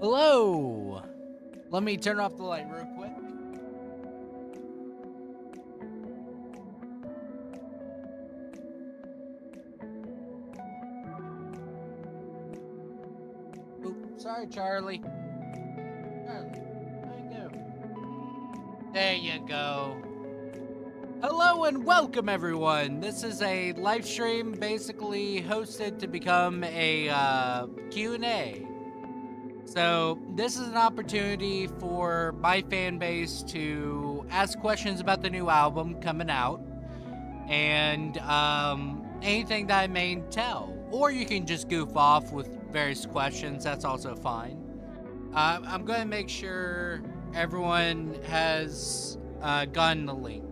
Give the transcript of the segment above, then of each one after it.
Hello! Let me turn off the light real quick. Oop, sorry, Charlie. Charlie, there you go. There you go. Hello and welcome, everyone. This is a live stream basically hosted to become a Q&A. So this is an opportunity for my fan base to ask questions about the new album coming out and anything that I may tell. Or you can just goof off with various questions. That's also fine. I'm going to make sure everyone has gotten the link.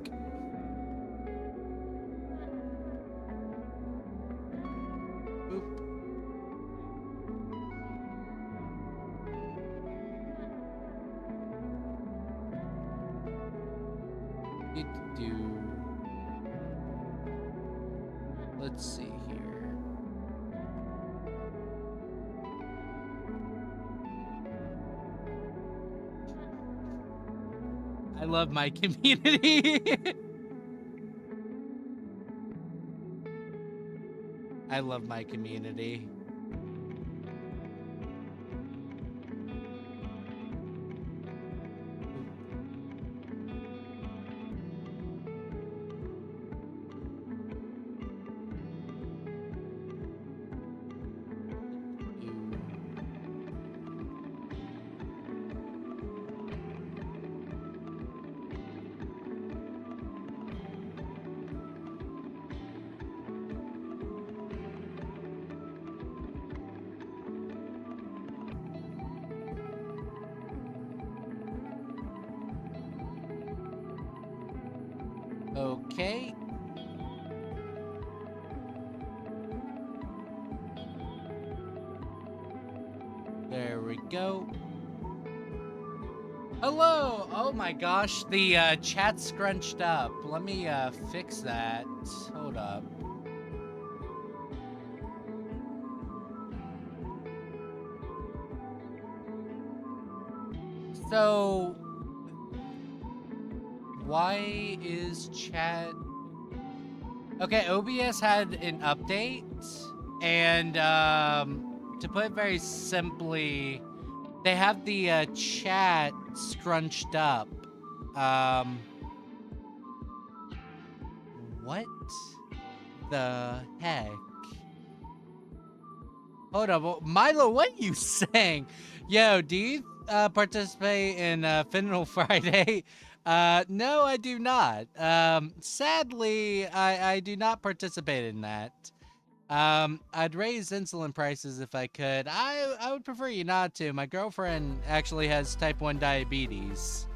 Let's see here. I love my community. I love my community. Okay. There we go. Hello! Oh my gosh, the chat's scrunched up. Let me fix that. Hold up. So why is chat... Okay, OBS had an update, and to put it very simply, they have the chat scrunched up. What the heck? Hold up, Milo, what are you saying? Yo, do you participate in Fentanyl Friday? No, I do not. Sadly, I do not participate in that. I'd raise insulin prices if I could. I would prefer you not to. My girlfriend actually has type 1 diabetes.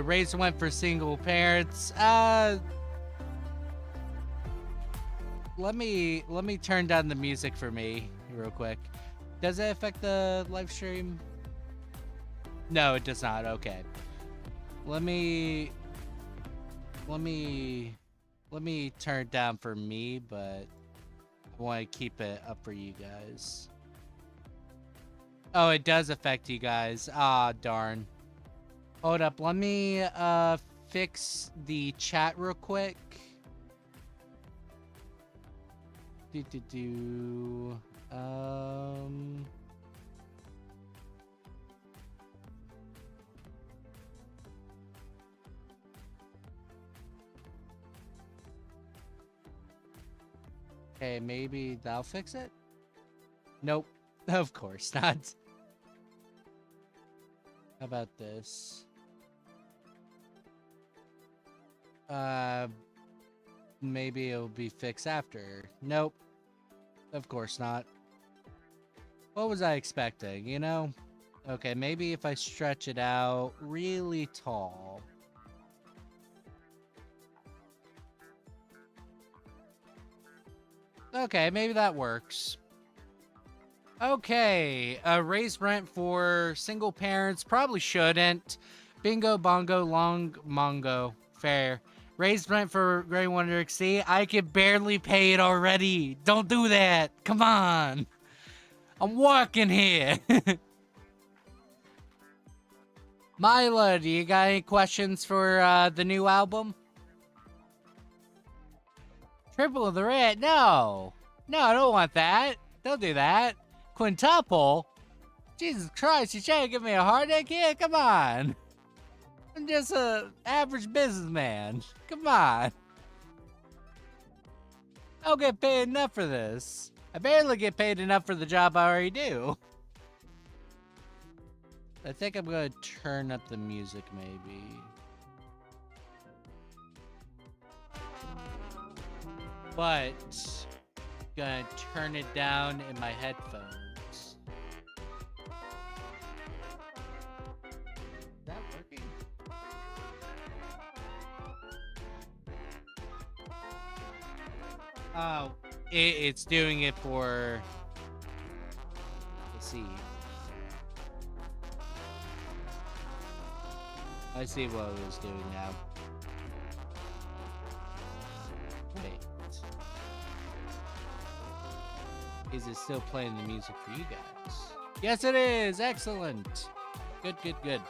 Raise went for single parents. Let me turn down the music for me real quick. Does it affect the live stream? No, it does not. Okay. Let me turn it down for me, but I want to keep it up for you guys. Oh, it does affect you guys. Ah, darn. Hold up. Let me fix the chat real quick. Okay, maybe that'll fix it? Nope. Of course not. How about this? Maybe it'll be fixed after. Nope. Of course not. What was I expecting, you know? Okay, maybe if I stretch it out really tall. Okay, maybe that works. Okay, raise rent for single parents. Probably shouldn't. Bingo, bongo, long, mongo. Fair. Raise rent for Grey Wonder. See, I can barely pay it already. Don't do that. Come on. I'm working here. Mila, do you got any questions for the new album? Triple the rent? No. No, I don't want that. Don't do that. Quintuple? Jesus Christ, you trying to give me a heartache here? Come on. I'm just a average businessman. Come on. I don't get paid enough for this. I barely get paid enough for the job I already do. I think I'm gonna turn up the music, maybe. But gonna turn it down in my headphones. Is that working? Oh, it's doing it for. Let's see. I see what it was doing now. Wait. Is it still playing the music for you guys? Yes, it is. Excellent. Good, good, good.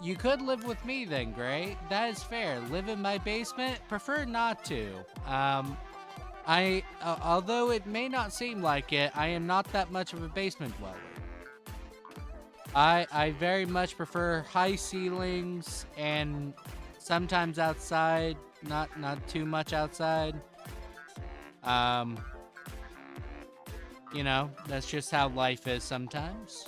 You could live with me then, Gray. That is fair. Live in my basement? Prefer not to. Although it may not seem like it, I am not that much of a basement dweller. I very much prefer high ceilings and sometimes outside, not too much outside. You know, that's just how life is sometimes.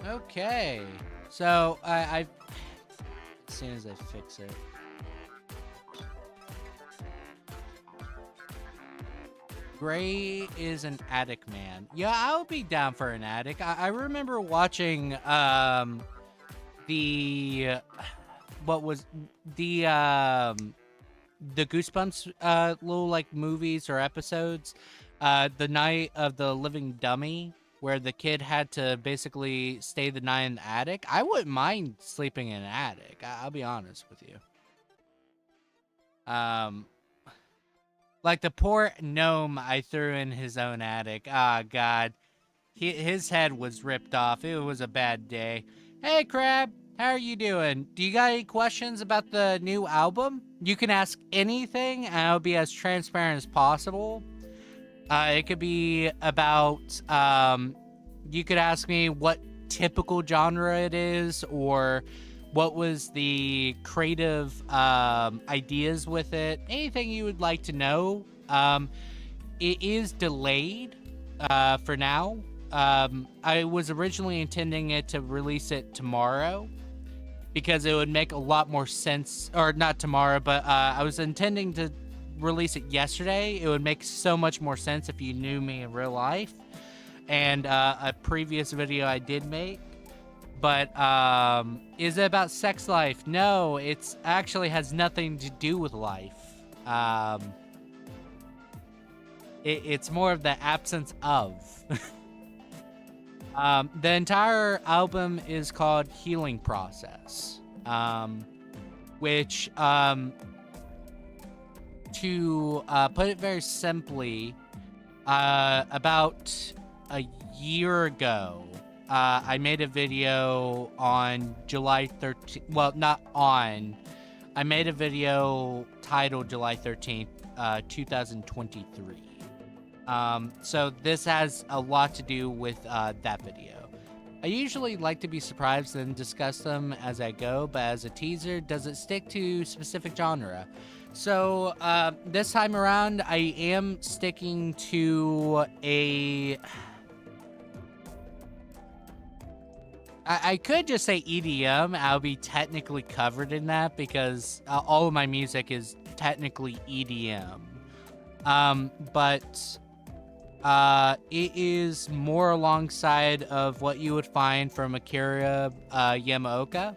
Okay, so I as soon as I fix it. Gray is an attic man. Yeah, I'll be down for an attic. I remember watching the what was the Goosebumps little like movies or episodes, the Night of the Living Dummy, where the kid had to basically stay the night in the attic. I wouldn't mind sleeping in an attic. I'll be honest with you. Like the poor gnome I threw in his own attic. Ah, God. His head was ripped off. It was a bad day. Hey, Crab. How are you doing? Do you got any questions about the new album? You can ask anything, and I'll be as transparent as possible. It could be about, you could ask me what typical genre it is, or what was the creative ideas with it. Anything you would like to know. It is delayed for now. I was originally intending it to release it tomorrow, because it would make a lot more sense, or not tomorrow, but I was intending to release it yesterday. It would make so much more sense if you knew me in real life, and a previous video I did make. But is it about sex life? No, it's actually has nothing to do with life. It's more of the absence of. The entire album is called Healing Process, which, to put it very simply, about a year ago, I made a video on July 13th. Well, not on. I made a video titled July 13th, 2023. So this has a lot to do with that video. I usually like to be surprised and discuss them as I go, but as a teaser, does it stick to specific genre? So this time around, I am sticking to a... I could just say EDM. I'll be technically covered in that because all of my music is technically EDM. But it is more alongside of what you would find from Akira Yamaoka.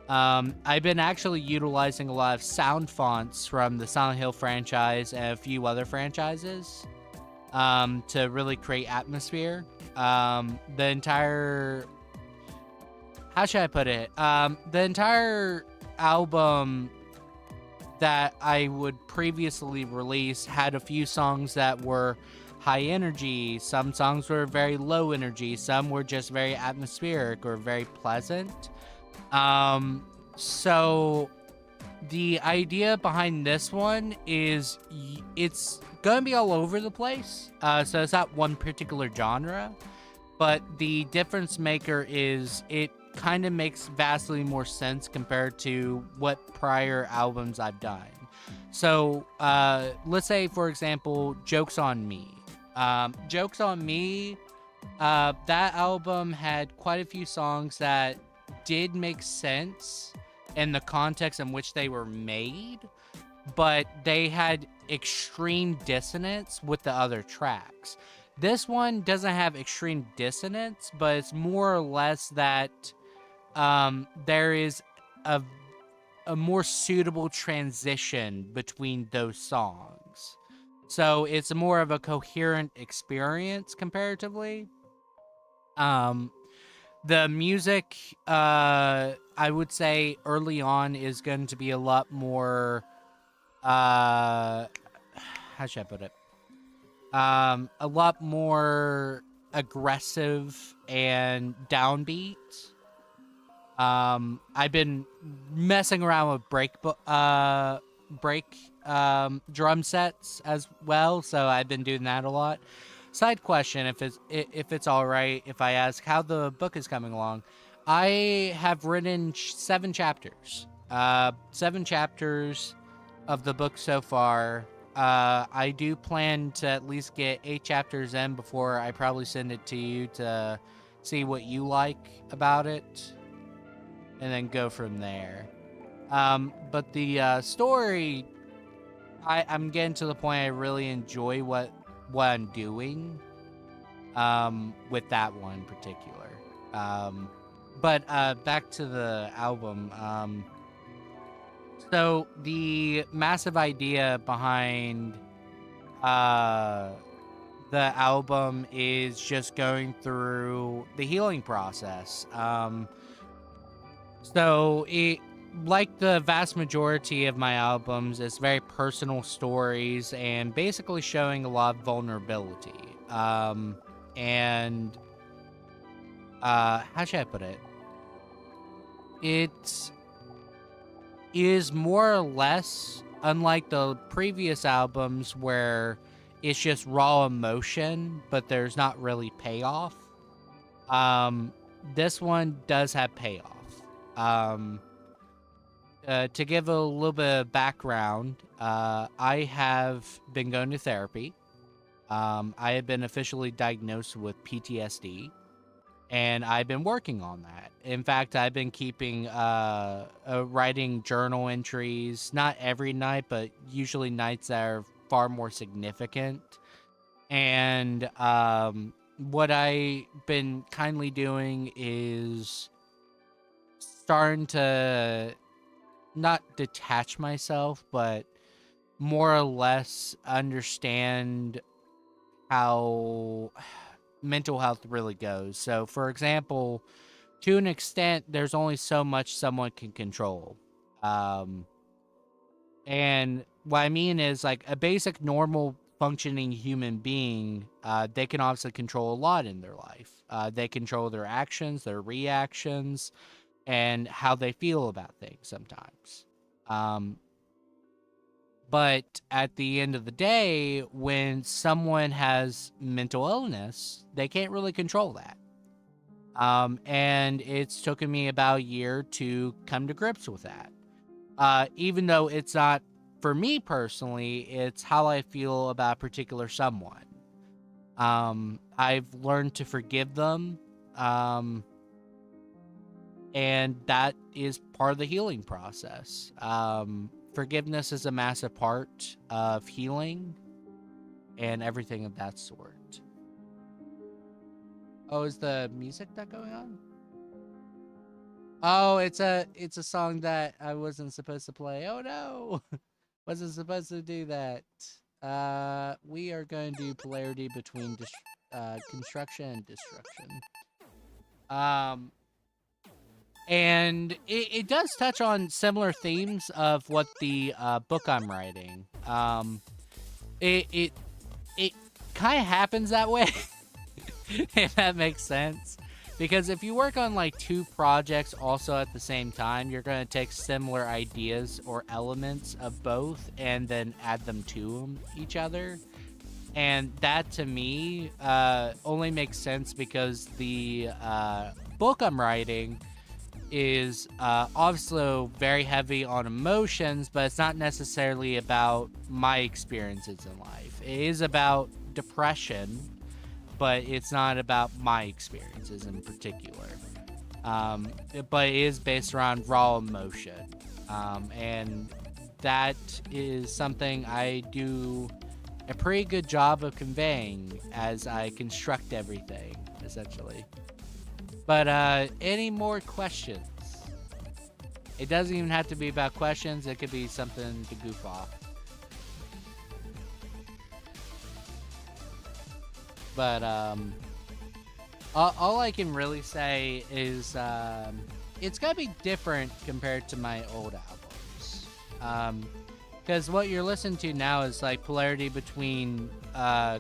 I've been actually utilizing a lot of sound fonts from the Silent Hill franchise and a few other franchises to really create atmosphere. The entire... How should I put it? The entire album, that I would previously release had a few songs that were high energy. Some songs were very low energy. Some were just very atmospheric or very pleasant. So the idea behind this one is it's gonna be all over the place. So it's not one particular genre, but the difference maker is it kind of makes vastly more sense compared to what prior albums I've done. So let's say, for example, Joke's on Me. Joke's on Me, that album had quite a few songs that did make sense in the context in which they were made, but they had extreme dissonance with the other tracks. This one doesn't have extreme dissonance, but it's more or less that there is a more suitable transition between those songs. So it's more of a coherent experience comparatively. The music, I would say early on is going to be a lot more, how should I put it? A lot more aggressive and downbeat. I've been messing around with break drum sets as well, so I've been doing that a lot. Side question, if it's all right if I ask how the book is coming along. I have written 7 chapters. 7 chapters of the book so far. I do plan to at least get 8 chapters in before I probably send it to you to see what you like about it, and then go from there. But the story, I'm getting to the point I really enjoy what I'm doing with that one in particular. But back to the album. So the massive idea behind the album is just going through the healing process. So it, like the vast majority of my albums, it's very personal stories and basically showing a lot of vulnerability. And how should I put it? It is more or less unlike the previous albums where it's just raw emotion, but there's not really payoff. This one does have payoff. To give a little bit of background, I have been going to therapy. I have been officially diagnosed with PTSD, and I've been working on that. In fact, I've been keeping writing journal entries, not every night, but usually nights that are far more significant. And what I've been kindly doing is starting to not detach myself, but more or less understand how mental health really goes. So, for example, to an extent, there's only so much someone can control. And what I mean is, like, a basic, normal, functioning human being, they can obviously control a lot in their life. They control their actions, their reactions, and how they feel about things sometimes. But at the end of the day, when someone has mental illness, they can't really control that. And it's taken me about a year to come to grips with that. Even though it's not, for me personally, it's how I feel about a particular someone. I've learned to forgive them. And that is part of the healing process. Forgiveness is a massive part of healing and everything of that sort. Oh, is the music not going on? Oh, it's a song that I wasn't supposed to play. Oh no, wasn't supposed to do that. We are going to do polarity between construction and destruction. And it does touch on similar themes of what the book I'm writing. It it it kind of happens that way, if that makes sense. Because if you work on like two projects also at the same time, you're going to take similar ideas or elements of both and then add them to each other. And that to me only makes sense because the book I'm writing is also very heavy on emotions, but it's not necessarily about my experiences in life. It is about depression, but it's not about my experiences in particular. But it is based around raw emotion. And that is something I do a pretty good job of conveying as I construct everything, essentially. But any more questions? It doesn't even have to be about questions. It could be something to goof off. But all I can really say is it's gonna be different compared to my old albums. Because what you're listening to now is like polarity between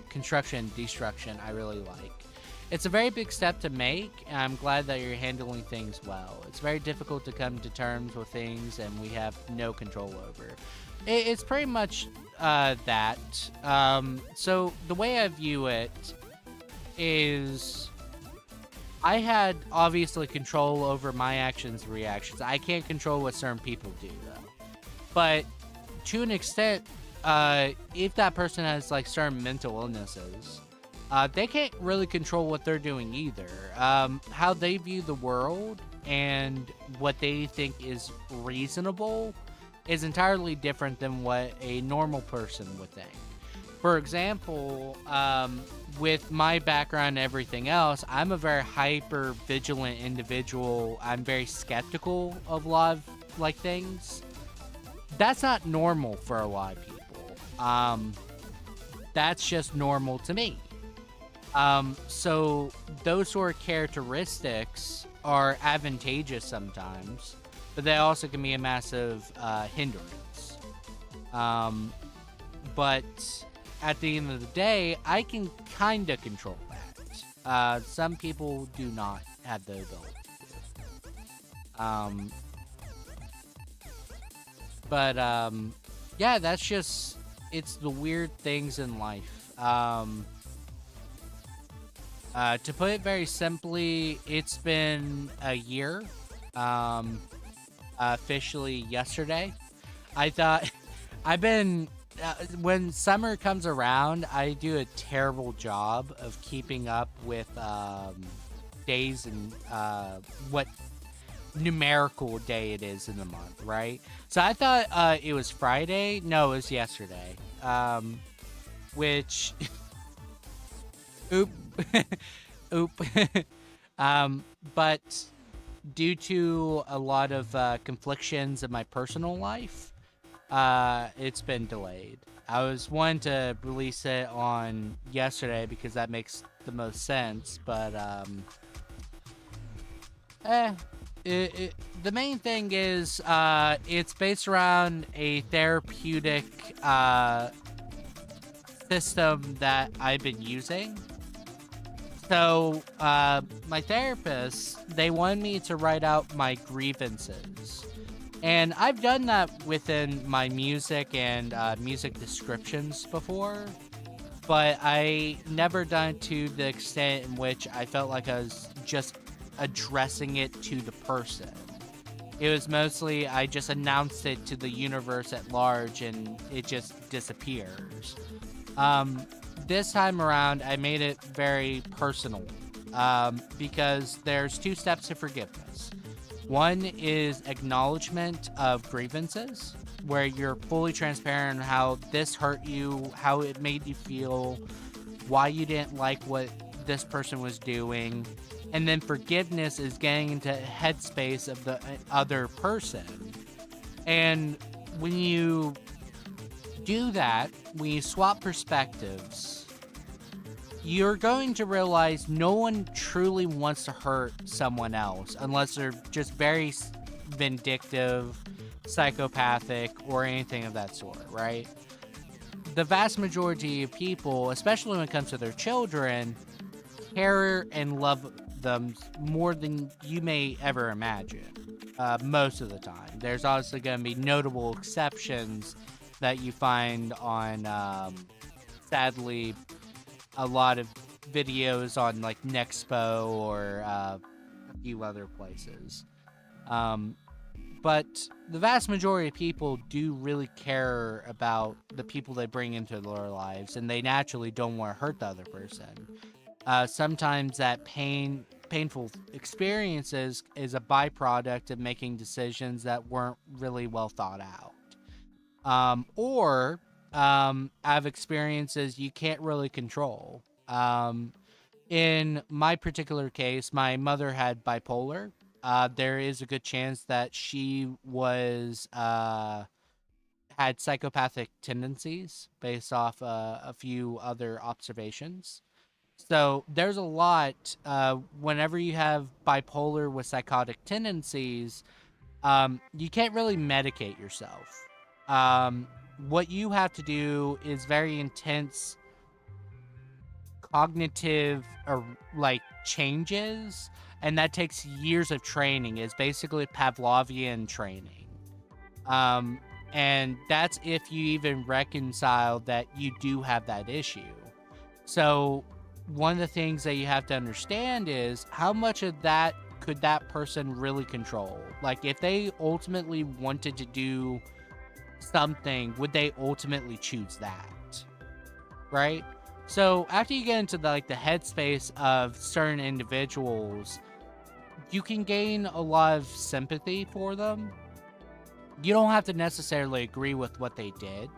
construction and destruction. I really like. It's a very big step to make, and I'm glad that you're handling things well. It's very difficult to come to terms with things, and we have no control over. It's pretty much that. So the way I view it is I had obviously control over my actions and reactions. I can't control what certain people do, though. But to an extent, if that person has like certain mental illnesses, they can't really control what they're doing either. How they view the world and what they think is reasonable is entirely different than what a normal person would think. For example, with my background and everything else, I'm a very hyper vigilant individual. I'm very skeptical of a lot of like things. That's not normal for a lot of people. That's just normal to me. So those sort of characteristics are advantageous sometimes, but they also can be a massive hindrance. But at the end of the day, I can kind of control that. Some people do not have the ability to. But yeah, that's just, it's the weird things in life. To put it very simply, it's been a year, officially yesterday. I thought, I've been, when summer comes around, I do a terrible job of keeping up with days and what numerical day it is in the month, right? So I thought it was Friday. No, it was yesterday. Which, oop. Oop. But due to a lot of conflictions in my personal life, it's been delayed. I was wanting to release it on yesterday because that makes the most sense, but the main thing is it's based around a therapeutic system that I've been using. So, my therapist, they wanted me to write out my grievances. And I've done that within my music and music descriptions before, but I never done it to the extent in which I felt like I was just addressing it to the person. It was mostly I just announced it to the universe at large and it just disappears. This time around, I made it very personal because there's two steps to forgiveness. One is acknowledgement of grievances, where you're fully transparent on how this hurt you, how it made you feel, why you didn't like what this person was doing. And then forgiveness is getting into headspace of the other person. And when you do that, when you swap perspectives, you're going to realize no one truly wants to hurt someone else unless they're just very vindictive, psychopathic, or anything of that sort, right? The vast majority of people, especially when it comes to their children, care and love them more than you may ever imagine. Most of the time. There's obviously going to be notable exceptions that you find on, sadly, a lot of videos on like Nexpo or a few other places. But the vast majority of people do really care about the people they bring into their lives, and they naturally don't want to hurt the other person. Sometimes that painful experiences is a byproduct of making decisions that weren't really well thought out. Or have experiences you can't really control. In my particular case, my mother had bipolar. There is a good chance that she was had psychopathic tendencies based off a few other observations. So there's a lot. Whenever you have bipolar with psychotic tendencies, you can't really medicate yourself. What you have to do is very intense cognitive or like changes, and that takes years of training. It's basically Pavlovian training. And that's if you even reconcile that you do have that issue. So one of the things that you have to understand is how much of that could that person really control? Like if they ultimately wanted to do something, would they ultimately choose that? Right? So after you get into the headspace of certain individuals, you can gain a lot of sympathy for them. You don't have to necessarily agree with what they did,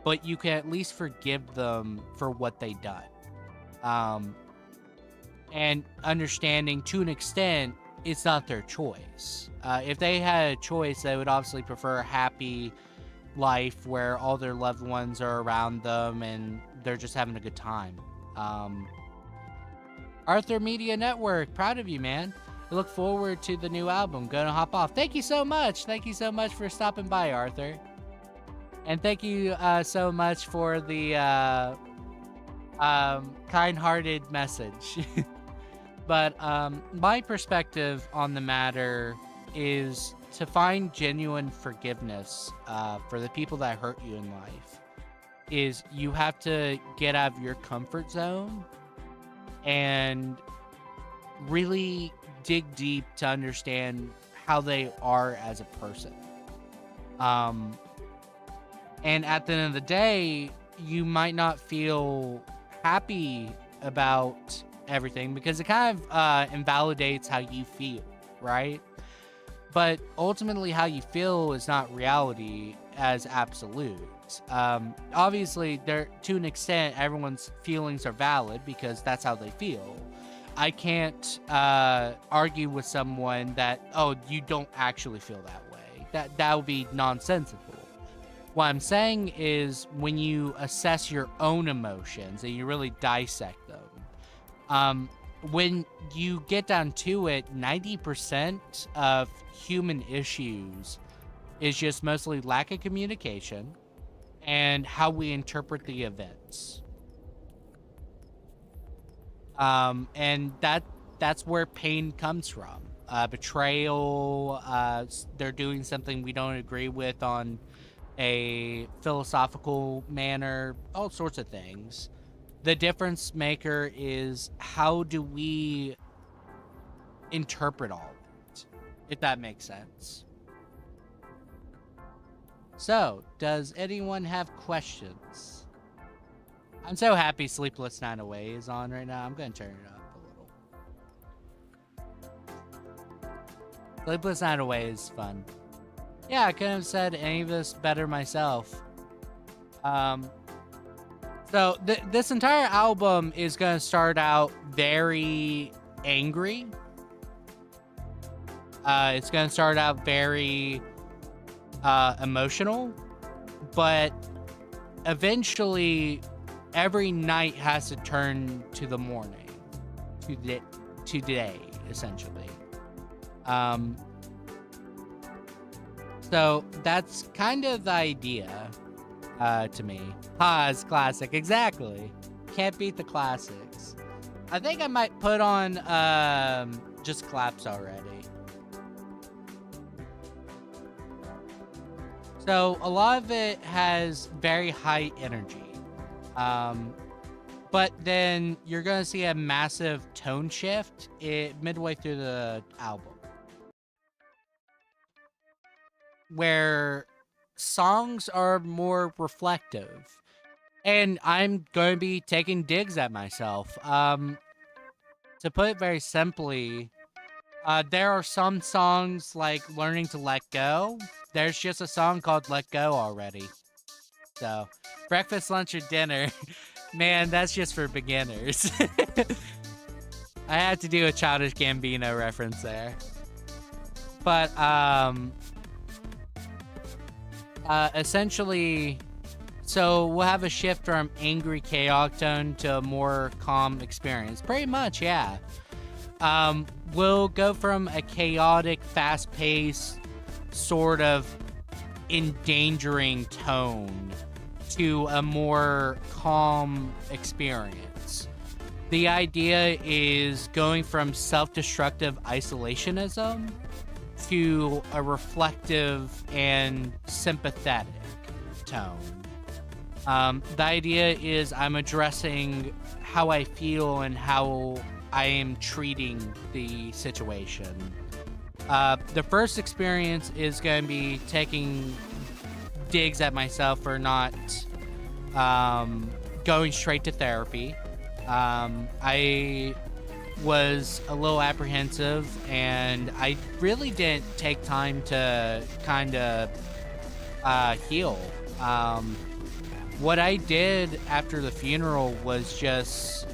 but you can at least forgive them for what they done. And understanding to an extent, it's not their choice. If they had a choice, they would obviously prefer a happy life where all their loved ones are around them and they're just having a good time. Arthur Media Network, proud of you, man. I look forward to the new album. Gonna hop off. Thank you so much. Thank you so much for stopping by, Arthur. And thank you so much for the kind-hearted message. But my perspective on the matter is to find genuine forgiveness for the people that hurt you in life is you have to get out of your comfort zone and really dig deep to understand how they are as a person. And at the end of the day, you might not feel happy about everything because it kind of invalidates how you feel, right? But ultimately how you feel is not reality as absolute. Obviously, to an extent, everyone's feelings are valid because that's how they feel. I can't argue with someone that, oh, you don't actually feel that way. That would be nonsensical. What I'm saying is when you assess your own emotions and you really dissect them, when you get down to it, 90% of human issues is just mostly lack of communication and how we interpret the events. And that's where pain comes from. Betrayal, they're doing something we don't agree with on a philosophical manner, all sorts of things. The difference maker is how do we interpret all of it, if that makes sense. So, does anyone have questions? I'm so happy Sleepless Night Away is on right now. I'm going to turn it up a little. Sleepless Night Away is fun. Yeah, I couldn't have said any of this better myself. So this entire album is going to start out very angry. It's going to start out very emotional, but eventually every night has to turn to the morning, to day, essentially. So that's kind of the idea, to me. Pause classic, exactly. Can't beat the classics. I think I might put on just claps already. So a lot of it has very high energy. But then you're going to see a massive tone shift midway through the album, where songs are more reflective. And I'm going to be taking digs at myself. To put it very simply, there are some songs like Learning to Let Go. There's just a song called Let Go already. So, breakfast, lunch, or dinner. Man, that's just for beginners. I had to do a Childish Gambino reference there. But, essentially, so we'll have a shift from angry, chaotic tone to a more calm experience. Pretty much, yeah. We'll go from a chaotic, fast-paced, sort of endangering tone to a more calm experience. The idea is going from self-destructive isolationism to a reflective and sympathetic tone. The idea is I'm addressing how I feel and how I am treating the situation. The first experience is going to be taking digs at myself for not going straight to therapy. I was a little apprehensive, and I really didn't take time to kind of heal. What I did after the funeral was just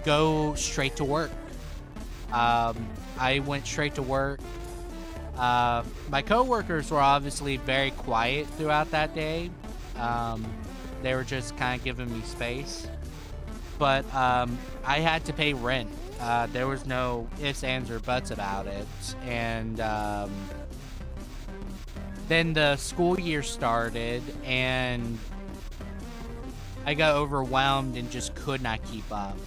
go straight to work. I went straight to work. My coworkers were obviously very quiet throughout that day. They were just kind of giving me space. But I had to pay rent. There was no ifs, ands, or buts about it. And then the school year started, and I got overwhelmed and just could not keep up.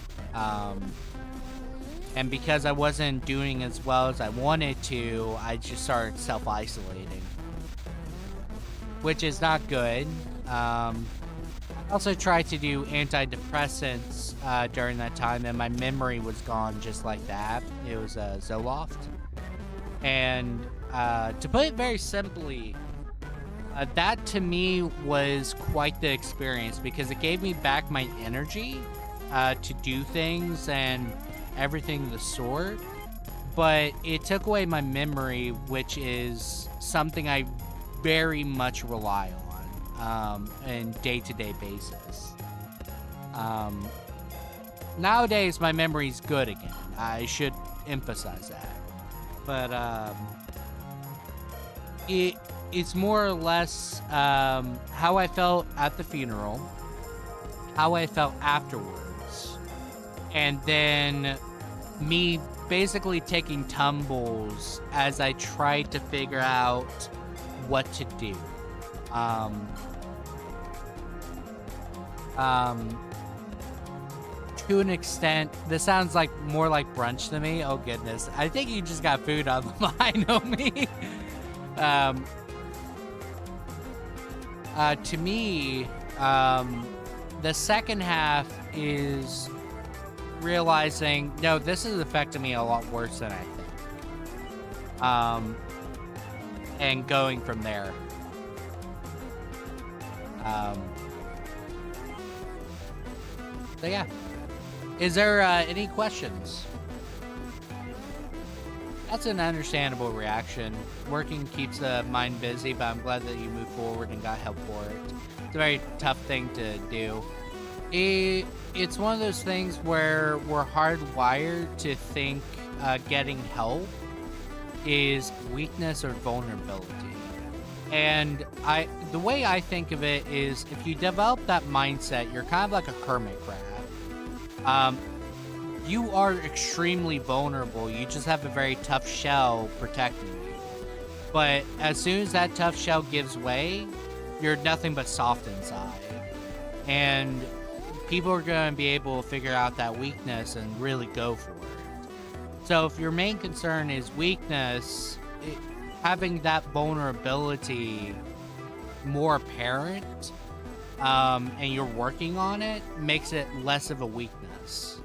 And because I wasn't doing as well as I wanted to, I just started self-isolating, which is not good. I also tried to do antidepressants during that time, and my memory was gone just like that. It was Zoloft. And to put it very simply, that to me was quite the experience, because it gave me back my energy to do things and everything of the sort, but it took away my memory, which is something I very much rely on in day-to-day basis. Nowadays, my memory's good again. I should emphasize that. But it's more or less how I felt at the funeral, how I felt afterwards, and then me basically taking tumbles as I tried to figure out what to do. To an extent, this sounds like more like brunch to me. Oh goodness, I think you just got food on the mind on me. To me, the second half is realizing, no, this is affecting me a lot worse than I think. And going from there. So yeah. Is there any questions? That's an understandable reaction. Working keeps the mind busy, but I'm glad that you moved forward and got help for it. It's a very tough thing to do. It's one of those things where we're hardwired to think getting help is weakness or vulnerability. And the way I think of it is, if you develop that mindset, you're kind of like a hermit crab. You are extremely vulnerable. You just have a very tough shell protecting you. But as soon as that tough shell gives way, you're nothing but soft inside. And people are going to be able to figure out that weakness and really go for it. So if your main concern is weakness, having that vulnerability more apparent, and you're working on it, makes it less of a weakness.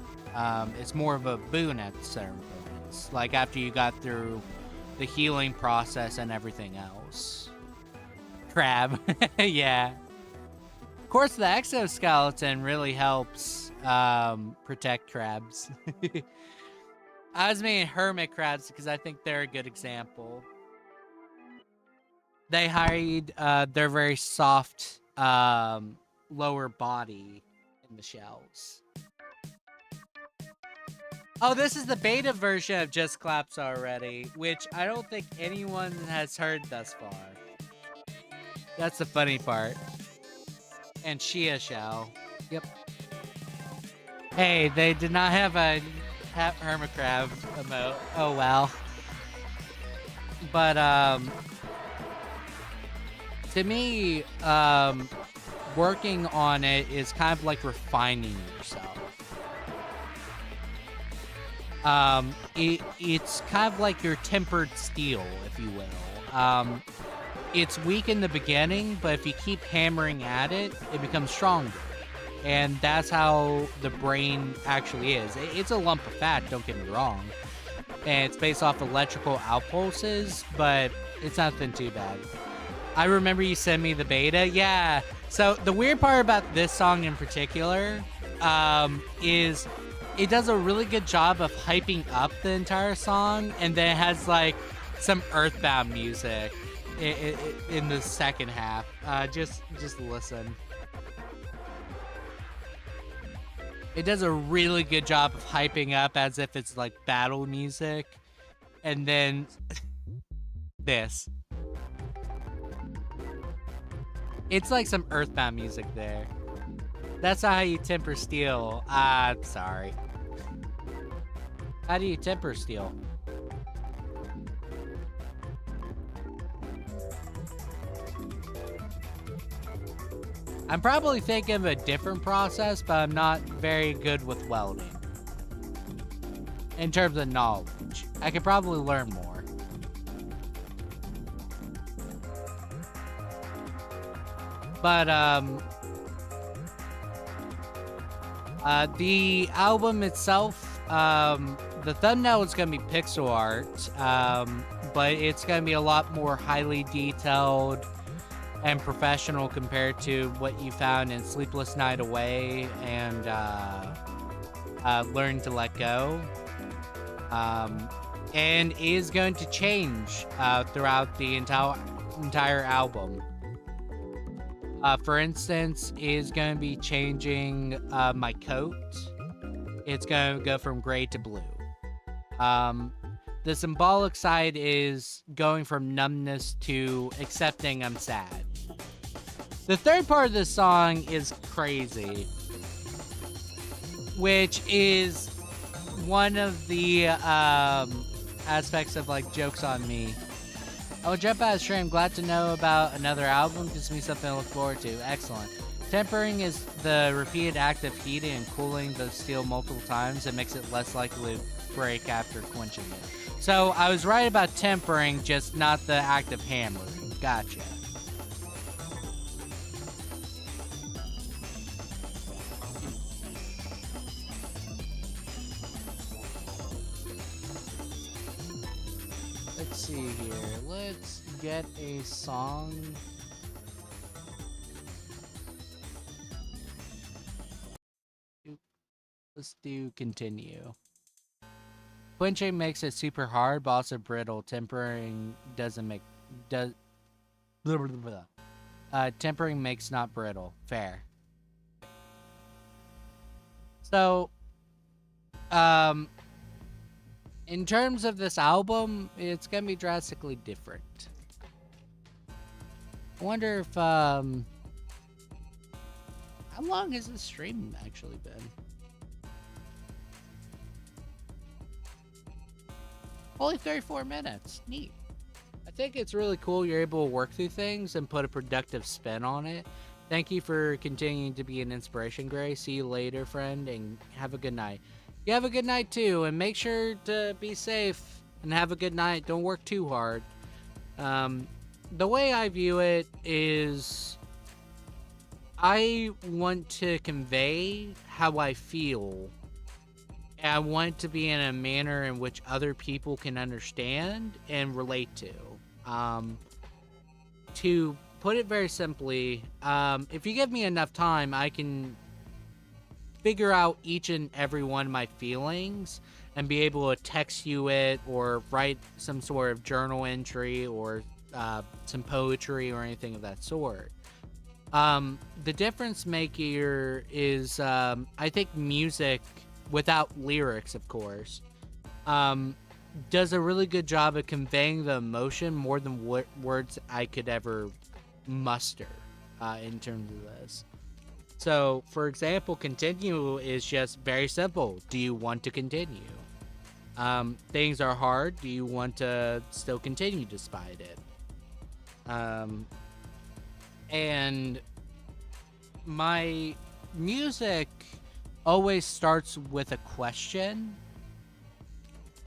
It's more of a boon at certain points, like after you got through the healing process and everything else. Crab. Yeah. Of course, the exoskeleton really helps protect crabs. I was meaning hermit crabs because I think they're a good example. They hide their very soft lower body in the shells. Oh, this is the beta version of Just Claps already, which I don't think anyone has heard thus far. That's the funny part. And Shia shell. Yep. Hey, they did not have a hermit crab emote. Oh well. But to me, working on it is kind of like refining yourself. It's kind of like your tempered steel, if you will. It's weak in the beginning, but if you keep hammering at it, it becomes stronger. And that's how the brain actually is. It's a lump of fat, don't get me wrong. And it's based off electrical outpulses, but it's nothing too bad. I remember you sent me the beta. Yeah. So the weird part about this song in particular is it does a really good job of hyping up the entire song, and then it has like some Earthbound music in the second half. Just listen. It does a really good job of hyping up as if it's like battle music, and then this. It's like some Earthbound music there. That's not how you temper steel. I'm sorry. How do you temper steel? I'm probably thinking of a different process, but I'm not very good with welding. In terms of knowledge, I could probably learn more. But, the album itself, the thumbnail is going to be pixel art, but it's going to be a lot more highly detailed and professional compared to what you found in Sleepless Night Away and Learn to Let Go. And is going to change throughout the entire album. For instance, is going to be changing my coat. It's going to go from gray to blue. The symbolic side is going from numbness to accepting I'm sad. The third part of this song is crazy, which is one of the aspects of like jokes on me. I will jump out of stream. Glad to know about another album. Gives me something to look forward to. Excellent. Tempering is the repeated act of heating and cooling the steel multiple times. It makes it less likely to break after quenching it. So I was right about tempering, just not the act of hammering. Gotcha. Let's see here. Let's get a song. Let's do continue. Quenching makes it super hard, but also brittle. Tempering doesn't make tempering makes not brittle. Fair. So, in terms of this album, it's gonna be drastically different. I wonder if, how long has this stream actually been? Only 34 minutes. Neat. I think it's really cool you're able to work through things and put a productive spin on it. Thank you for continuing to be an inspiration, Gray. See you later, friend, and have a good night. You have a good night, too, and make sure to be safe and have a good night. Don't work too hard. The way I view it is I want to convey how I feel. And I want it to be in a manner in which other people can understand and relate to. To put it very simply, if you give me enough time, I can figure out each and every one of my feelings and be able to text you it or write some sort of journal entry or some poetry or anything of that sort. The difference maker is, I think music, without lyrics, of course, does a really good job of conveying the emotion more than what words I could ever muster in terms of this. So, for example, continue is just very simple. Do you want to continue? Things are hard. Do you want to still continue despite it? And my music always starts with a question,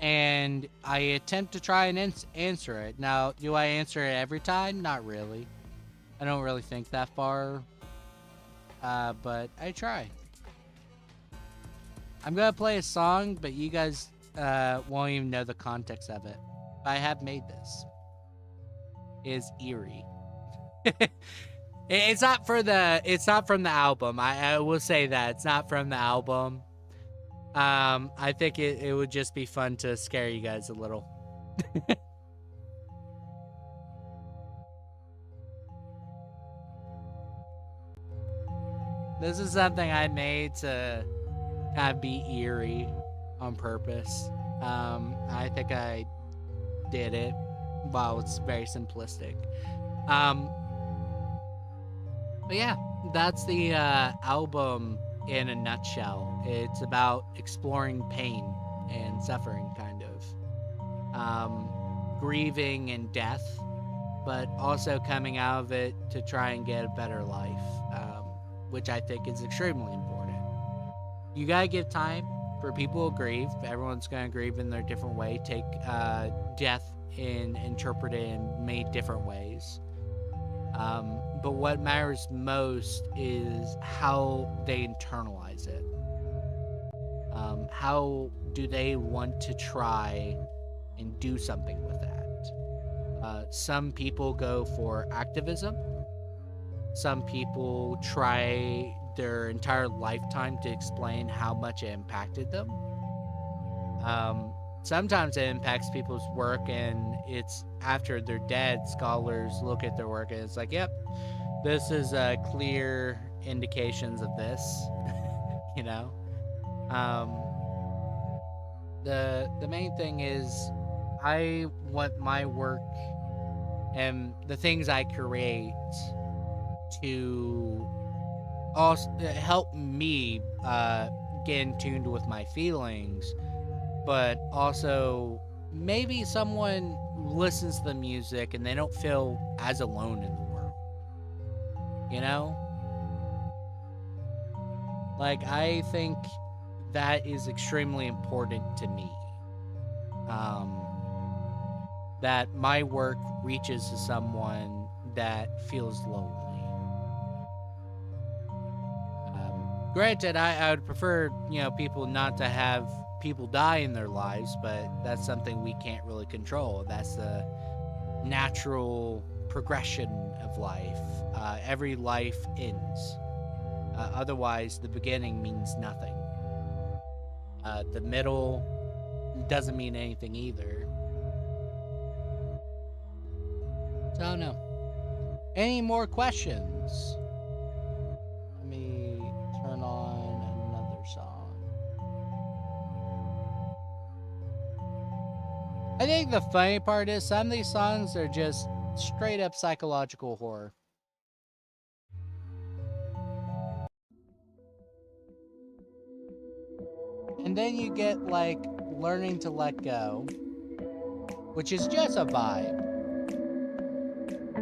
and I attempt to try and answer it. Now, do I answer it every time? Not really. I don't really think that far, but I try. I'm gonna play a song, but you guys won't even know the context of it. I have made this. It is eerie. It's not from the album. I will say that it's not from the album. I think it would just be fun to scare you guys a little. This is something I made to kind of be eerie on purpose. I think I did it while it's very simplistic. But yeah, that's the album in a nutshell. It's about exploring pain and suffering, kind of. Grieving and death, but also coming out of it to try and get a better life, which I think is extremely important. You gotta give time for people to grieve. Everyone's gonna grieve in their different way, take death and interpret it in many different ways. But what matters most is how they internalize it. How do they want to try and do something with that? Some people go for activism. Some people try their entire lifetime to explain how much it impacted them. Sometimes it impacts people's work, and it's after they're dead, scholars look at their work and it's like, yep, this is clear indications of this. You know, the main thing is I want my work and the things I create to also help me get in tune with my feelings, but also maybe someone listens to the music and they don't feel as alone in the world. You know? Like, I think that is extremely important to me. That my work reaches to someone that feels lonely. Granted, I would prefer, people not to have people die in their lives, but that's something we can't really control. That's the natural progression of life. Every life ends. Otherwise, the beginning means nothing. The middle doesn't mean anything either. So, I don't know. Any more questions? Let me turn on another song. I think the funny part is some of these songs are just straight up psychological horror. And then you get like Learning to Let Go, which is just a vibe.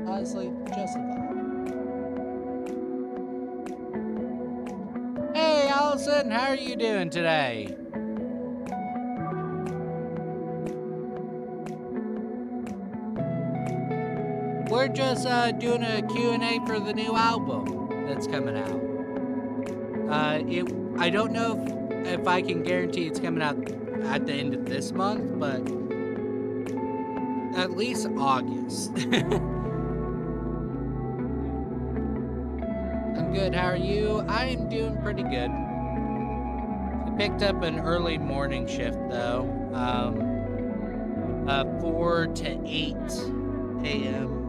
Honestly, just a vibe. Hey, Allison, how are you doing today? We're just doing a Q&A for the new album that's coming out. I don't know if I can guarantee it's coming out at the end of this month, but at least August. I'm good. How are you? I am doing pretty good. I picked up an early morning shift though, 4 to 8 a.m.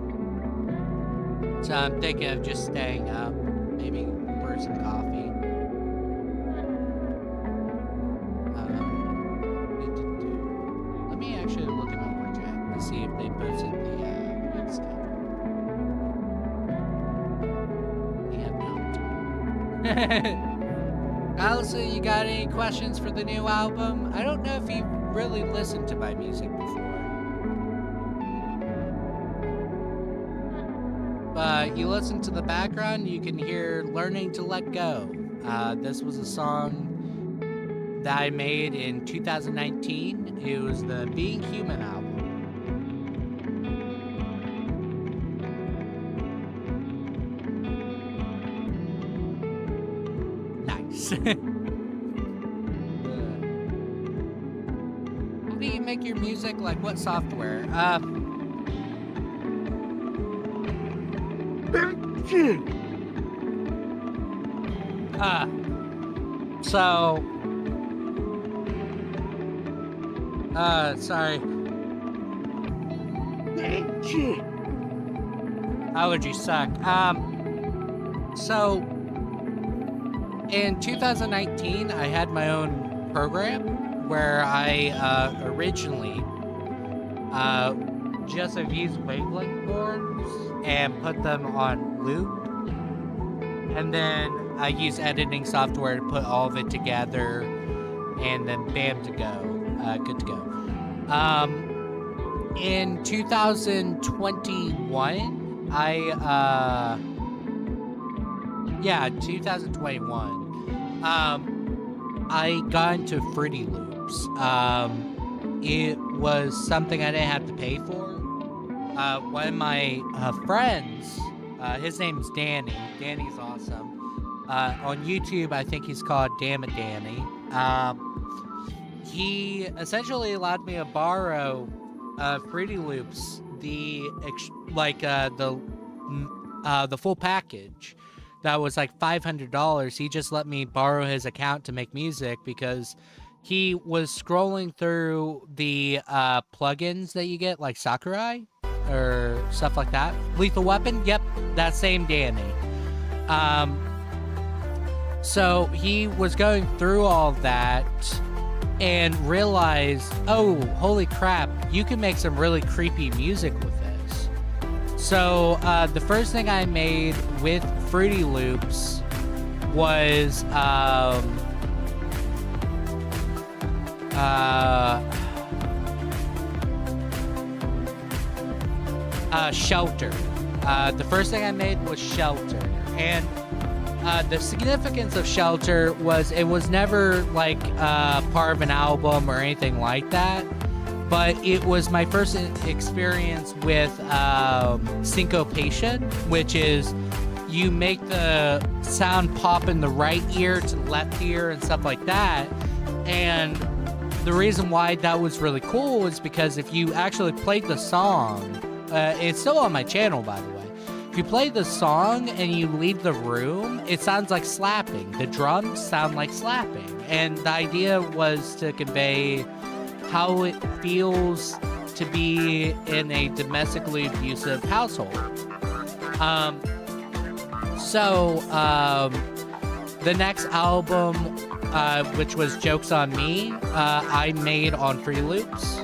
So I'm thinking of just staying up, maybe for some coffee. Let me actually look at my work chat to see if they posted the week schedule. They have not. Allison, you got any questions for the new album? I don't know if you've really listened to my music before. But you listen to the background, you can hear Learning to Let Go. This was a song that I made in 2019. It was the Being Human album. Nice. How do you make your music? Like what software? Sorry. Allergies suck. So, in 2019, I had my own program where I originally just have used wavelength boards and put them on loop. And then I use editing software to put all of it together, and then bam, to go. Good to go. In 2021, 2021, I got into Fruity Loops. It was something I didn't have to pay for. One of my friends, his name's Danny. Danny's awesome. On YouTube, I think he's called Damn It Danny. He essentially allowed me to borrow Fruity Loops, the full package. That was like $500. He just let me borrow his account to make music because he was scrolling through the plugins that you get, like Sakurai or stuff like that. Lethal Weapon, yep, that same Danny. So he was going through all that and realized, oh, holy crap, you can make some really creepy music with this. So the first thing I made with Fruity Loops was Shelter. The first thing I made was Shelter. And the significance of Shelter was it was never like part of an album or anything like that, but it was my first experience with syncopation, which is you make the sound pop in the right ear to the left ear and stuff like that. And the reason why that was really cool is because if you actually played the song, it's still on my channel, by the way. If you play the song and you leave the room, it sounds like slapping. The drums sound like slapping. And the idea was to convey how it feels to be in a domestically abusive household. The next album, which was Jokes on Me, I made on Fruity Loops.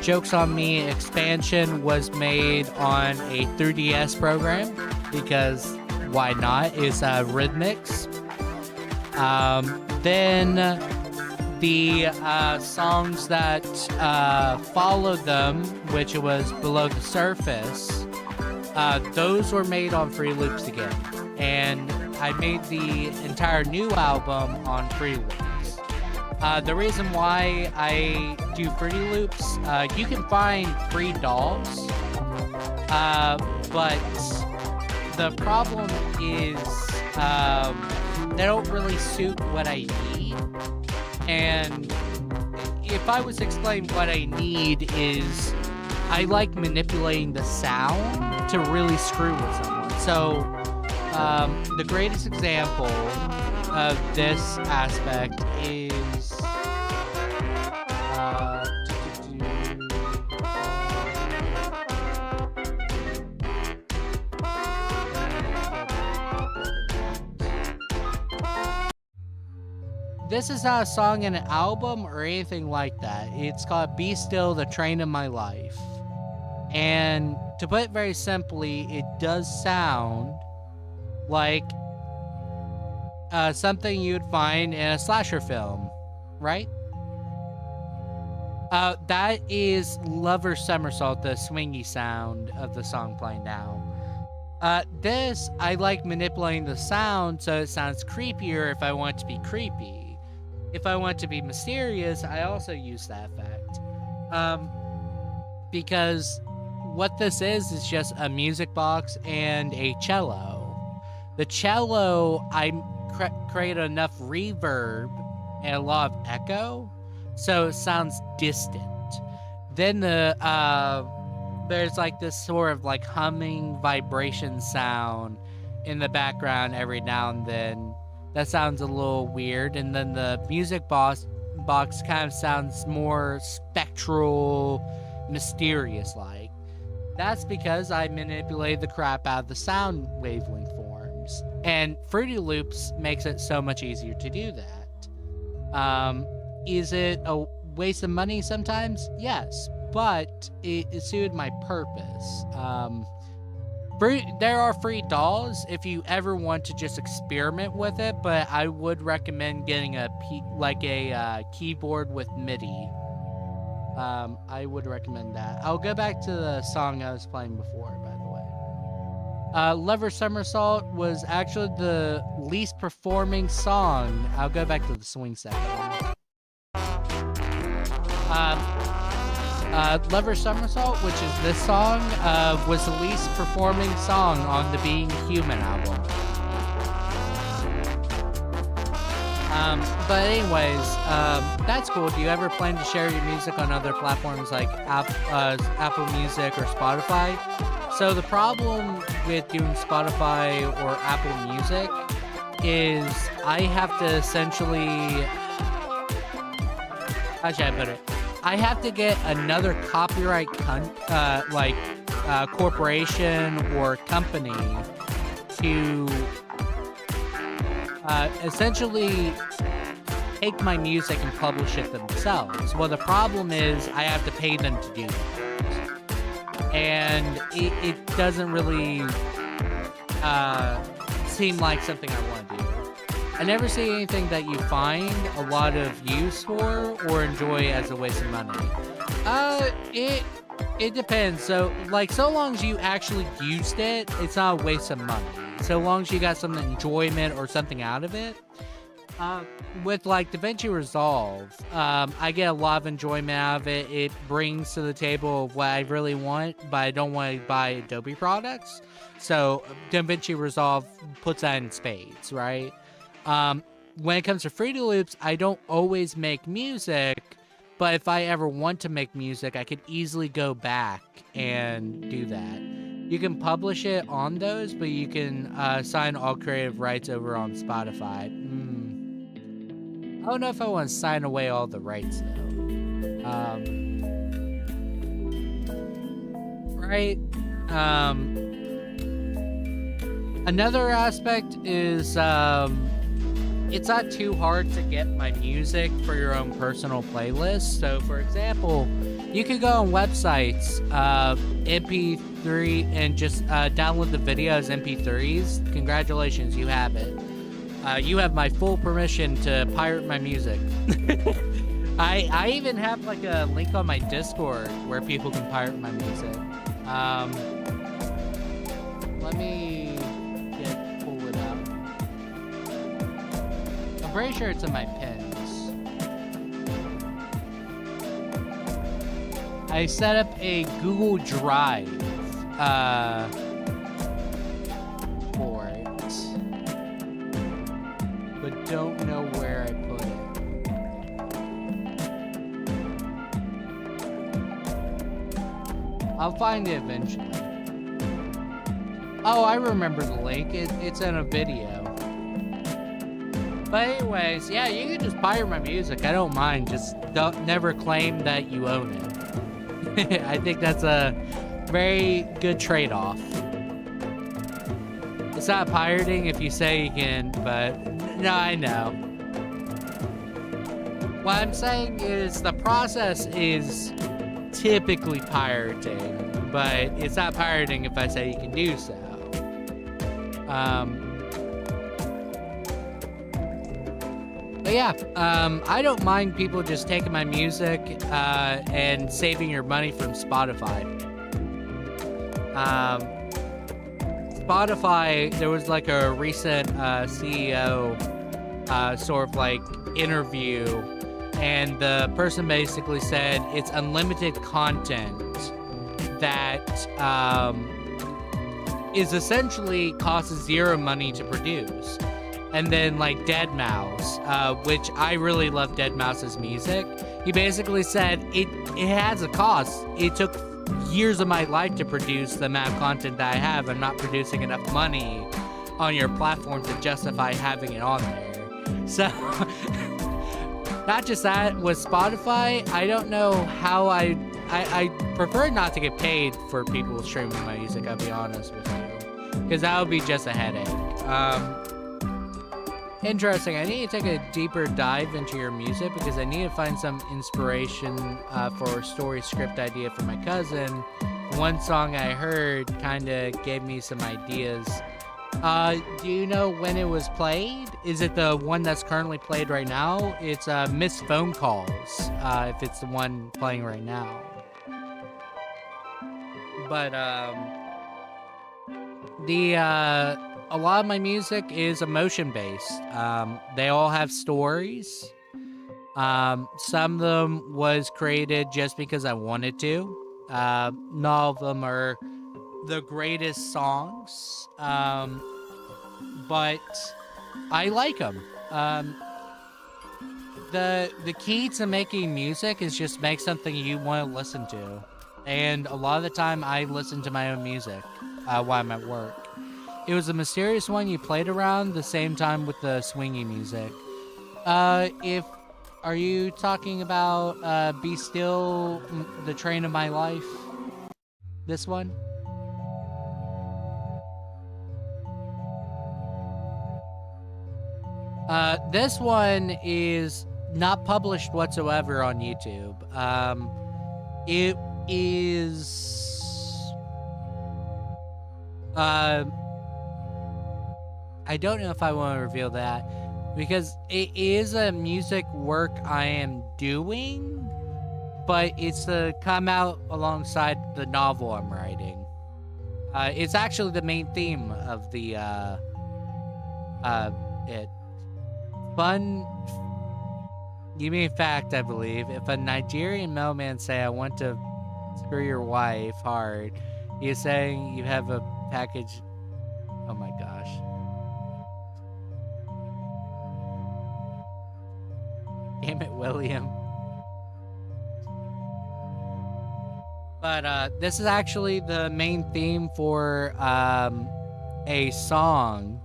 Jokes on Me expansion was made on a 3DS program because why not? It's Rhythmix. Then the songs that followed them, which was Below the Surface, those were made on Free Loops again. And I made the entire new album on Free Loops. The reason why I do Fruity Loops, you can find free DAWs, but the problem is they don't really suit what I need. And if I was to explain what I need is I like manipulating the sound to really screw with someone. So the greatest example of this aspect is this is not a song in an album or anything like that. It's called Be Still, the Train of My Life. And to put it very simply, it does sound like something you'd find in a slasher film, right? That is Lover's Somersault, the swingy sound of the song playing now. This, I like manipulating the sound so it sounds creepier if I want it to be creepy. If I want it to be mysterious, I also use that effect. Because what this is just a music box and a cello. The cello, I created enough reverb and a lot of echo, so it sounds distant. Then there's like this sort of like humming vibration sound in the background every now and then. That sounds a little weird. And then the music box kind of sounds more spectral, mysterious-like. That's because I manipulated the crap out of the sound wavelength forms. And Fruity Loops makes it so much easier to do that. Is it a waste of money sometimes? Yes, but it suited my purpose. There are free DAWs if you ever want to just experiment with it, but I would recommend getting a keyboard with MIDI. I would recommend that. I'll go back to the song I was playing before, by the way. Lover's Somersault was actually the least performing song. I'll go back to the swing section. Lover's Somersault, which is this song, was the least performing song on the Being Human album. But anyways, that's cool. Do you ever plan to share your music on other platforms like Apple Music or Spotify? So the problem with doing Spotify or Apple Music is I have to essentially... How should I put it? I have to get another copyright corporation or company to essentially take my music and publish it themselves. Well, the problem is I have to pay them to do that. And it doesn't really seem like something I want to do. I never see anything that you find a lot of use for or enjoy as a waste of money. It depends. So long as you actually used it, it's not a waste of money. So long as you got some enjoyment or something out of it. With like DaVinci Resolve, I get a lot of enjoyment out of it. It brings to the table what I really want, but I don't want to buy Adobe products. So DaVinci Resolve puts that in spades, right? When it comes to Fruity Loops, I don't always make music, but if I ever want to make music, I could easily go back and do that. You can publish it on those, but you can sign all creative rights over on Spotify. I don't know if I want to sign away all the rights, though. Right? Another aspect is... it's not too hard to get my music for your own personal playlist. So, for example, you could go on websites, MP3, and just download the video as MP3s. Congratulations, you have it. You have my full permission to pirate my music. I even have like a link on my Discord where people can pirate my music. Let me pull it up. I'm pretty sure it's in my pins. I set up a Google Drive for it, but don't know where I put it. I'll find it eventually. Oh, I remember the link. It's in a video. But anyways, yeah, you can just pirate my music. I don't mind. Just never claim that you own it. I think that's a very good trade-off. It's not pirating if you say you can, but no, I know. What I'm saying is the process is typically pirating, but it's not pirating if I say you can do so. But yeah, I don't mind people just taking my music and saving your money from Spotify. Spotify, there was like a recent CEO sort of like interview, and the person basically said it's unlimited content that is essentially costs zero money to produce. And then like deadmau5, which I really love deadmau5's music. He basically said it has a cost. It took years of my life to produce the amount of content that I have. I'm not producing enough money on your platform to justify having it on there. So not just that, with Spotify, I don't know how I prefer not to get paid for people streaming my music, I'll be honest with you, because that would be just a headache. Interesting. I need to take a deeper dive into your music because I need to find some inspiration for a story script idea for my cousin. One song I heard kind of gave me some ideas. Do you know when it was played? Is it the one that's currently played right now? It's Missed Phone Calls, if it's the one playing right now. But a lot of my music is emotion-based. They all have stories. Some of them was created just because I wanted to. None of them are the greatest songs, but I like them. The key to making music is just make something you want to listen to. And a lot of the time, I listen to my own music while I'm at work. It was a mysterious one you played around the same time with the swingy music. Are you talking about Be Still, The Train of My Life? This one? This one is not published whatsoever on YouTube. It is... I don't know if I want to reveal that because it is a music work I am doing, but it's to come out alongside the novel I'm writing. It's actually the main theme of the fun. You mean fact, I believe. If a Nigerian mailman say, "I want to screw your wife hard," he's saying you have a package. Oh my gosh. Damn it, William. But this is actually the main theme for a song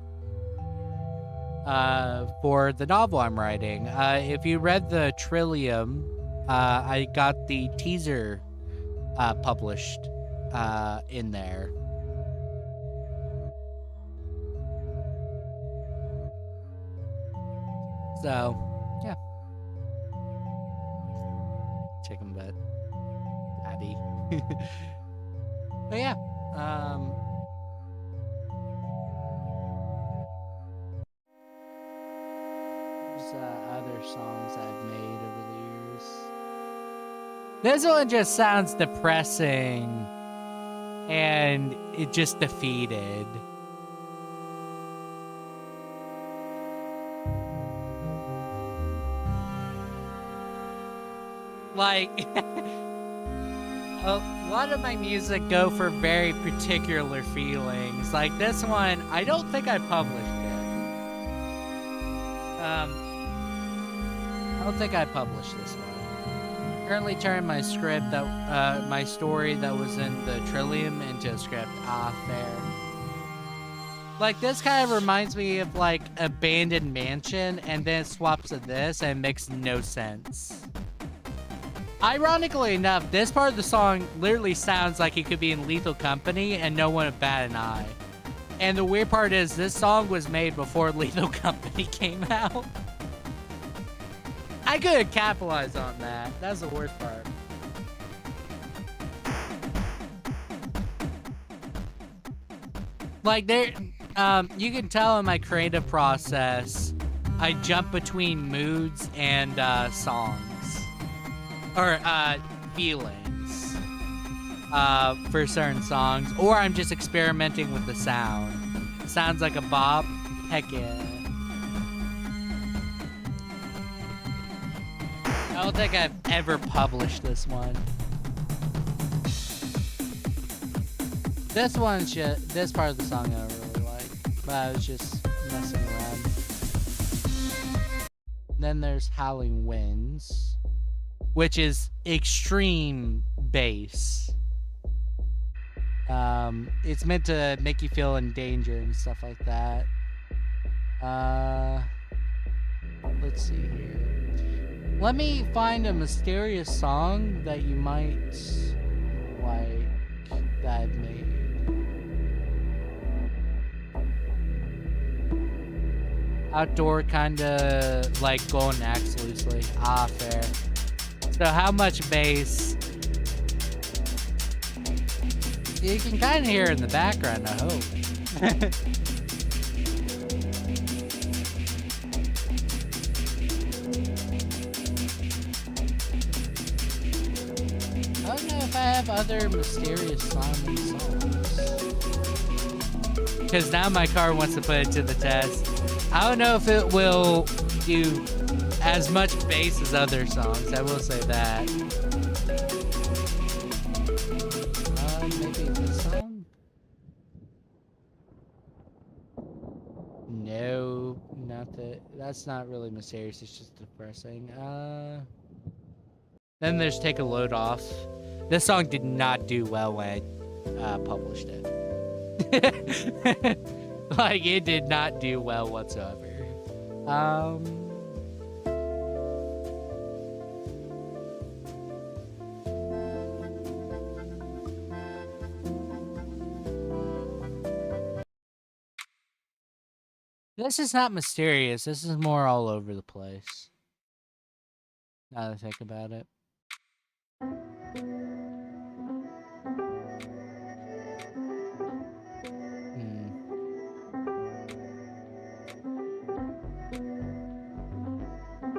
for the novel I'm writing. If you read the Trillium, I got the teaser published in there. So, yeah. Chicken butt. Daddy. But yeah. other songs I've made over the years. This one just sounds depressing and it just defeated. Like, a lot of my music go for very particular feelings. Like this one, I don't think I published it. I don't think I published this one. Currently turning my script that, my story that was in the Trillium into a script. Ah, fair. Like this kind of reminds me of like Abandoned Mansion, and then it swaps to this, and it makes no sense. Ironically enough, this part of the song literally sounds like it could be in Lethal Company and no one would bat an eye. And the weird part is this song was made before Lethal Company came out. I could have capitalized on that. That's the worst part. Like there, you can tell in my creative process, I jump between moods and songs. Or feelings for certain songs, or I'm just experimenting with the sound. Sounds like a bop? Heck yeah. I don't think I've ever published this one. This part of the song I don't really like, but I was just messing around. Then there's Howling Winds, which is extreme bass. It's meant to make you feel in danger and stuff like that. Let's see here. Let me find a mysterious song that you might like that I've made. Outdoor kinda like going axe loosely. Ah, fair. So how much bass? You can kind of hear it in the background, I hope. I don't know if I have other mysterious songs. Because now my car wants to put it to the test. I don't know if it will do as much bass as other songs, I will say that. Maybe this song? No, not that. That's not really mysterious, it's just depressing. Then there's Take a Load Off. This song did not do well when I published it. Like, it did not do well whatsoever. This is not mysterious. This is more all over the place. Now that I think about it.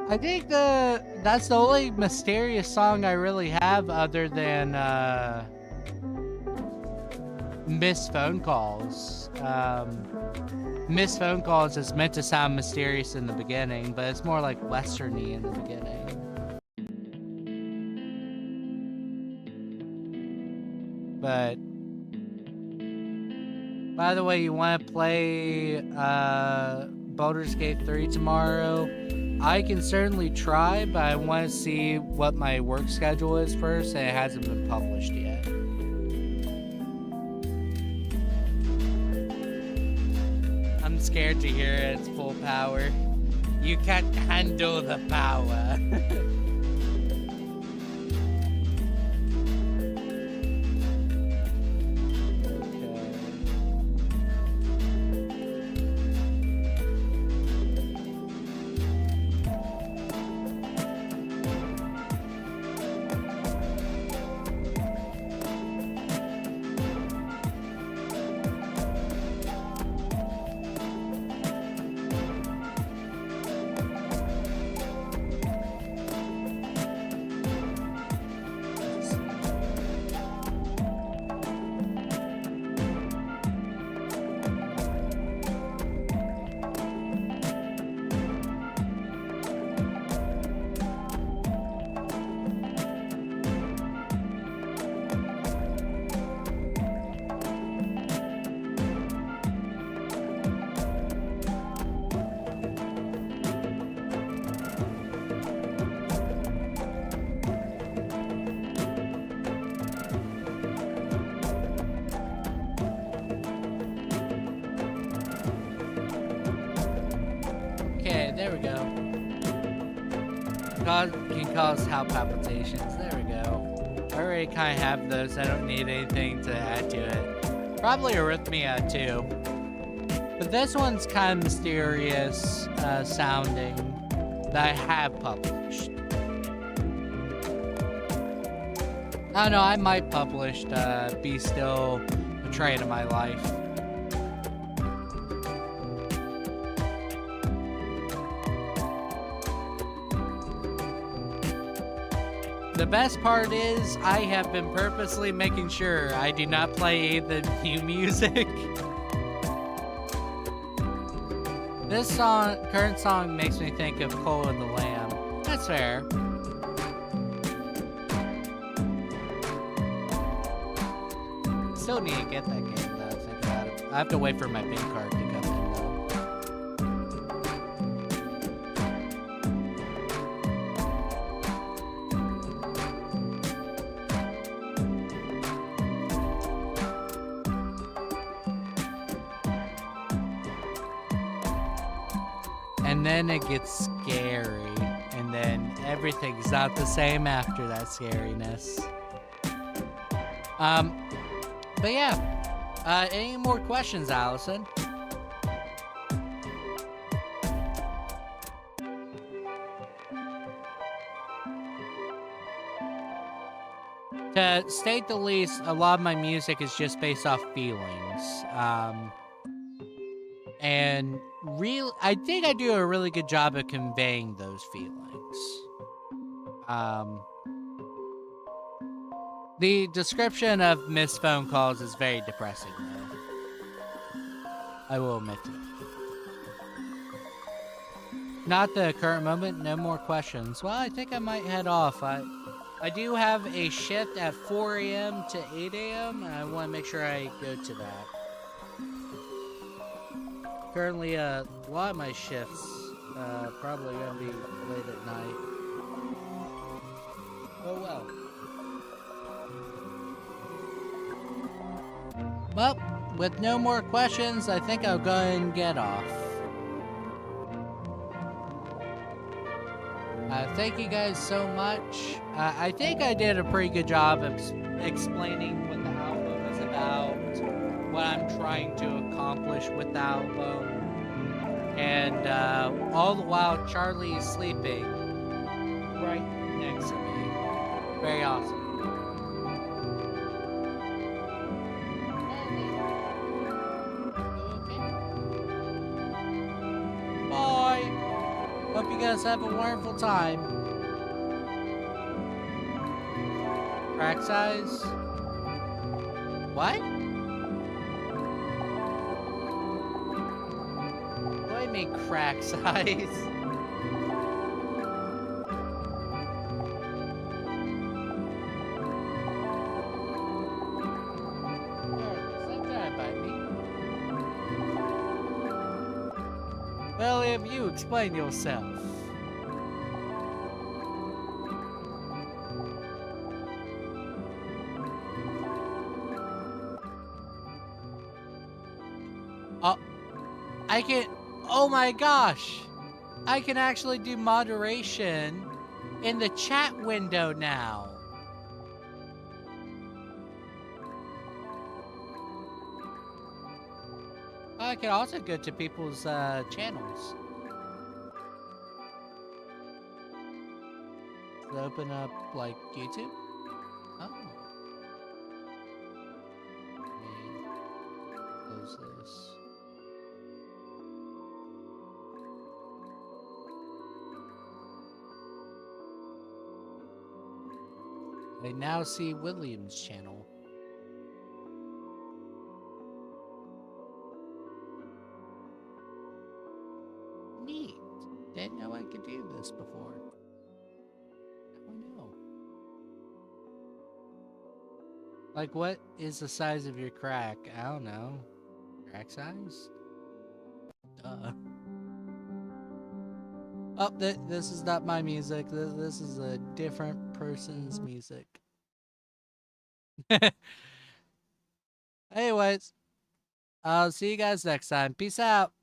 I think that's the only mysterious song I really have other than Missed Phone Calls. Missed Phone Calls is meant to sound mysterious in the beginning, but it's more like westerny in the beginning. But by the way, you want to play Baldur's Gate 3 tomorrow? I can certainly try, but I want to see what my work schedule is first, and it hasn't been published yet. I'm scared to hear its full power. You can't handle the power. there we go. Can cause heart palpitations. There we go. I already kind of have those. I don't need anything to add to it. Probably arrhythmia too. But this one's kind of mysterious sounding that I have published. I don't know, I might publish Be Still, Betrayed in My Life. The best part is I have been purposely making sure I do not play the new music. This current song makes me think of Cole and the Lamb. That's fair. Still need to get that game though, think about it. I have to wait for my bank card to come in though. And then it gets scary, and then everything's not the same after that scariness. But yeah, any more questions, Allison? To state the least, a lot of my music is just based off feelings. And I think I do a really good job of conveying those feelings. The description of missed phone calls is very depressing, though. I will admit to it. Not the current moment, no more questions. Well, I think I might head off. I do have a shift at 4 a.m. to 8 a.m. and I want to make sure I go to that. Currently, a lot of my shifts probably going to be late at night. Oh well. Well, with no more questions, I think I'll go ahead and get off. Thank you guys so much. I think I did a pretty good job of explaining what the album is about, what I'm trying to accomplish with the album, and all the while Charlie is sleeping right next to me. Very awesome. Hope you guys have a wonderful time. Crack size? What? What do you mean crack size? Stop trying to bite me. Well, if you explain yourself. I can, oh my gosh, I can actually do moderation in the chat window now. I can also go to people's channels. So open up like YouTube. Oh. Let me close this. I now see William's channel. Neat. Didn't know I could do this before. Now I know. Like, what is the size of your crack? I don't know. Crack size? Duh. Oh, this is not my music. This is a different person's music. Anyways, I'll see you guys next time. Peace out.